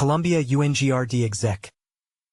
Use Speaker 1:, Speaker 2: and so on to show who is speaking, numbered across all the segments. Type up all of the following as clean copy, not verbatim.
Speaker 1: Colombia UNGRD Exec.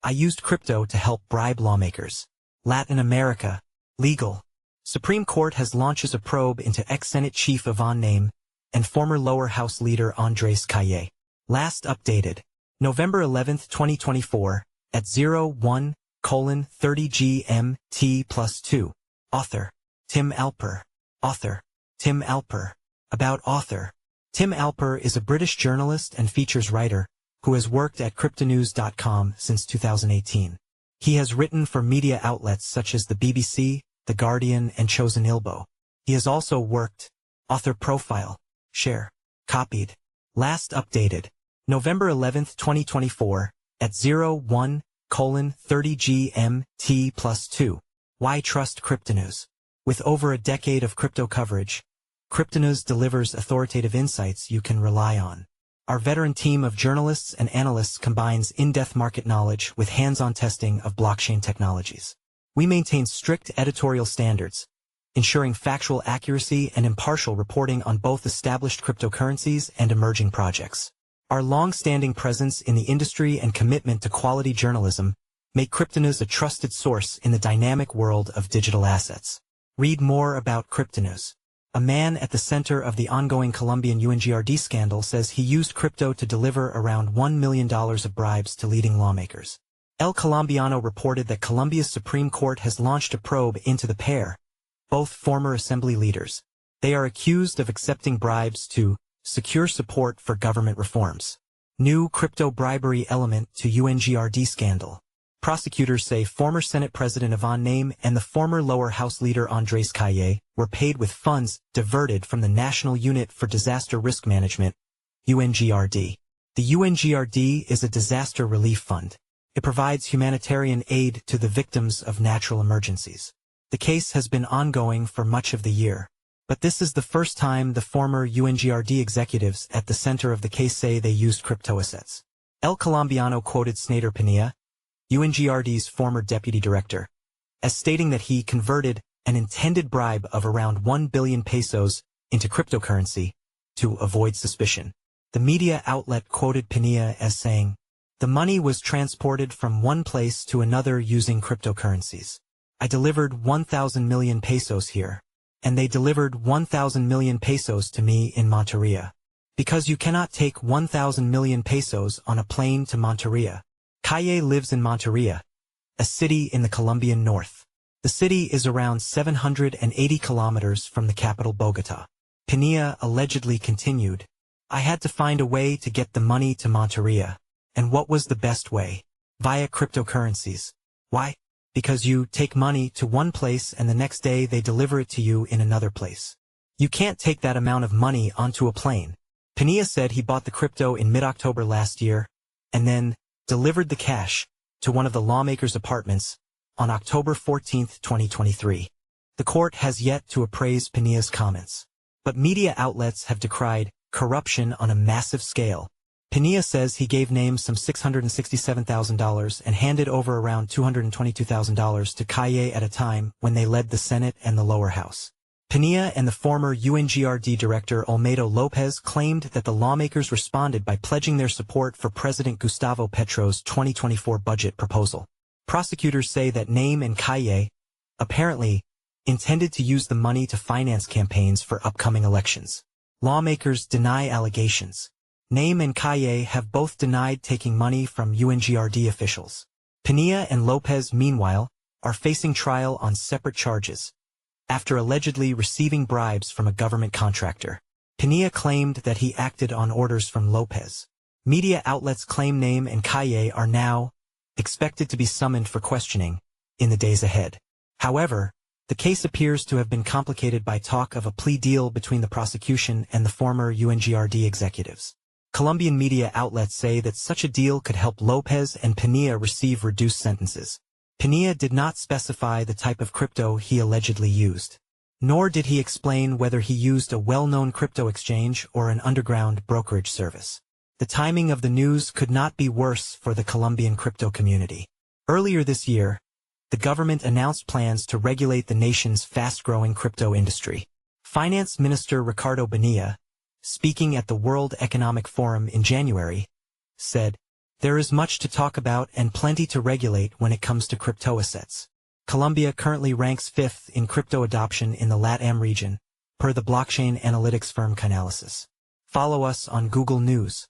Speaker 1: I used crypto to help bribe lawmakers. Latin America. Legal. Supreme Court has launches a probe into ex-Senate Chief Iván Name and former lower house leader Andrés Calle. Last updated. November 11, 2024, at 01:30 GMT+2. Author. Tim Alper. Author. Tim Alper. About author. Tim Alper is a British journalist and features writer who has worked at cryptonews.com since 2018. He has written for media outlets such as the BBC, The Guardian, and Chosun Ilbo. He has also worked. Author profile. Share. Copied. Last updated. November 11, 2024, at 01:30 GMT+2. Why trust Cryptonews? With over a decade of crypto coverage, Cryptonews delivers authoritative insights you can rely on. Our veteran team of journalists and analysts combines in-depth market knowledge with hands-on testing of blockchain technologies. We maintain strict editorial standards, ensuring factual accuracy and impartial reporting on both established cryptocurrencies and emerging projects. Our long-standing presence in the industry and commitment to quality journalism make Cryptonews a trusted source in the dynamic world of digital assets. Read more about Cryptonews. A man at the center of the ongoing Colombian UNGRD scandal says he used crypto to deliver around $1 million of bribes to leading lawmakers. El Colombiano reported that Colombia's Supreme Court has launched a probe into the pair, both former assembly leaders. They are accused of accepting bribes to secure support for government reforms. New crypto bribery element to UNGRD scandal. Prosecutors say former Senate President Iván Name and the former lower house leader Andrés Calle were paid with funds diverted from the National Unit for Disaster Risk Management, UNGRD. The UNGRD is a disaster relief fund. It provides humanitarian aid to the victims of natural emergencies. The case has been ongoing for much of the year, but this is the first time the former UNGRD executives at the center of the case say they used crypto assets. El Colombiano quoted Snyder Pinilla, UNGRD's former deputy director, as stating that he converted an intended bribe of around 1 billion pesos into cryptocurrency to avoid suspicion. The media outlet quoted Pinilla as saying, "The money was transported from one place to another using cryptocurrencies. I delivered 1,000 million pesos here, and they delivered 1,000 million pesos to me in Monteria. Because you cannot take 1,000 million pesos on a plane to Monteria." Calle lives in Monteria, a city in the Colombian north. The city is around 780 kilometers from the capital Bogotá. Pinilla allegedly continued, "I had to find a way to get the money to Monteria. And what was the best way? Via cryptocurrencies. Why? Because you take money to one place and the next day they deliver it to you in another place. You can't take that amount of money onto a plane." Pinilla said he bought the crypto in mid-October last year, and then delivered the cash to one of the lawmakers' apartments on October 14, 2023. The court has yet to appraise Pinilla's comments, but media outlets have decried corruption on a massive scale. Pinilla says he gave Name some $667,000 and handed over around $222,000 to Calle at a time when they led the Senate and the lower house. Pinilla and the former UNGRD director Olmedo Lopez claimed that the lawmakers responded by pledging their support for President Gustavo Petro's 2024 budget proposal. Prosecutors say that Name and Calle, apparently, intended to use the money to finance campaigns for upcoming elections. Lawmakers deny allegations. Name and Calle have both denied taking money from UNGRD officials. Pinilla and Lopez, meanwhile, are facing trial on separate charges after allegedly receiving bribes from a government contractor. Pinilla claimed that he acted on orders from Lopez. Media outlets claim Name and Calle are now expected to be summoned for questioning in the days ahead. However, the case appears to have been complicated by talk of a plea deal between the prosecution and the former UNGRD executives. Colombian media outlets say that such a deal could help Lopez and Pinilla receive reduced sentences. Pinilla did not specify the type of crypto he allegedly used, nor did he explain whether he used a well-known crypto exchange or an underground brokerage service. The timing of the news could not be worse for the Colombian crypto community. Earlier this year, the government announced plans to regulate the nation's fast-growing crypto industry. Finance Minister Ricardo Bonilla, speaking at the World Economic Forum in January, said, There is much to talk about and plenty to regulate when it comes to crypto assets. Colombia currently ranks 5th in crypto adoption in the LATAM region, per the blockchain analytics firm Chainalysis. Follow us on Google News.